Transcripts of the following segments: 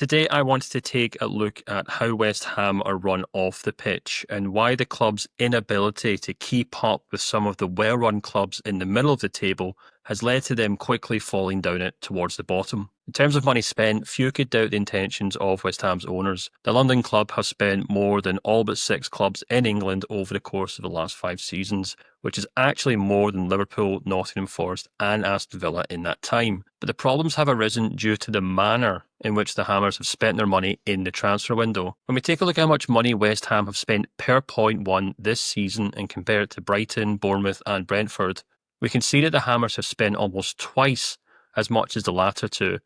Today, I wanted to take a look at how West Ham are run off the pitch and why the club's inability to keep up with some of the well-run clubs in the middle of the table has led to them quickly falling down it towards the bottom. In terms of money spent, few could doubt the intentions of West Ham's owners. The London club have spent more than all but 6 clubs in England over the course of the last 5 seasons, which is actually more than Liverpool, Nottingham Forest and Aston Villa in that time. But the problems have arisen due to the manner in which the Hammers have spent their money in the transfer window. When we take a look at how much money West Ham have spent per point won this season and compare it to Brighton, Bournemouth and Brentford, we can see that the Hammers have spent almost twice as much as the latter two,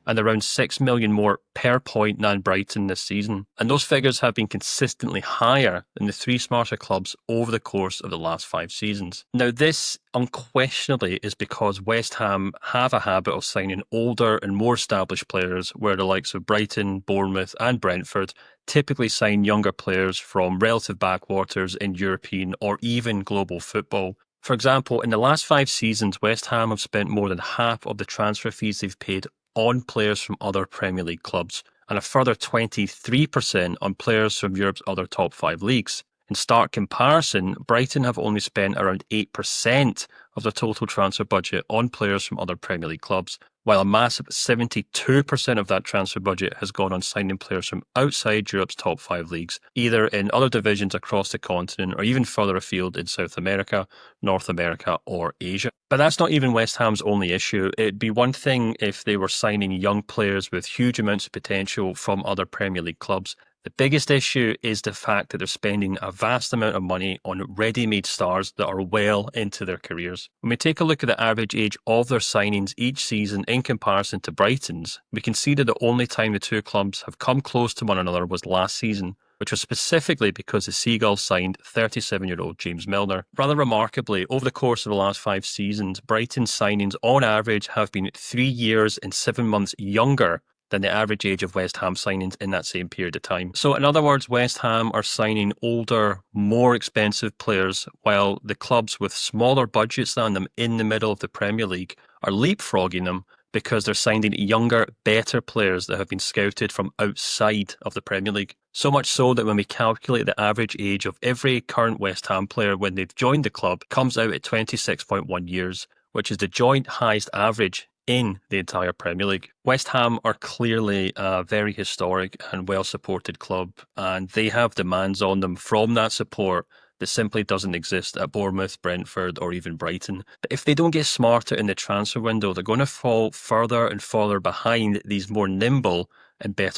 and around 6 million more per point than Brighton this season. And those figures have been consistently higher than the 3 smarter clubs over the course of the last 5 seasons. Now, this unquestionably is because West Ham have a habit of signing older and more established players, where the likes of Brighton, Bournemouth and Brentford typically sign younger players from relative backwaters in European or even global football. For example, in the last 5 seasons, West Ham have spent more than half of the transfer fees they've paid on players from other Premier League clubs, and a further 23% on players from Europe's other top 5 leagues. In stark comparison, Brighton have only spent around 8% of their total transfer budget on players from other Premier League clubs, while a massive 72% of that transfer budget has gone on signing players from outside Europe's top 5 leagues, either in other divisions across the continent or even further afield in South America, North America or Asia. But that's not even West Ham's only issue. It'd be one thing if they were signing young players with huge amounts of potential from other Premier League clubs. The biggest issue is the fact that they're spending a vast amount of money on ready-made stars that are well into their careers. When we take a look at the average age of their signings each season in comparison to Brighton's, we can see that the only time the 2 clubs have come close to one another was last season, which was specifically because the Seagulls signed 37-year-old James Milner. Rather remarkably, over the course of the last 5 seasons, Brighton's signings on average have been 3 years and 7 months younger than the average age of West Ham signings in that same period of time. So in other words, West Ham are signing older, more expensive players, while the clubs with smaller budgets than them in the middle of the Premier League are leapfrogging them because they're signing younger, better players that have been scouted from outside of the Premier League. So much so that when we calculate the average age of every current West Ham player when they've joined the club, it comes out at 26.1 years, which is the joint highest average in the entire Premier League. West Ham are clearly a very historic and well-supported club, and they have demands on them from that support that simply doesn't exist at Bournemouth, Brentford or even Brighton. But if they don't get smarter in the transfer window, they're going to fall further and further behind these more nimble and better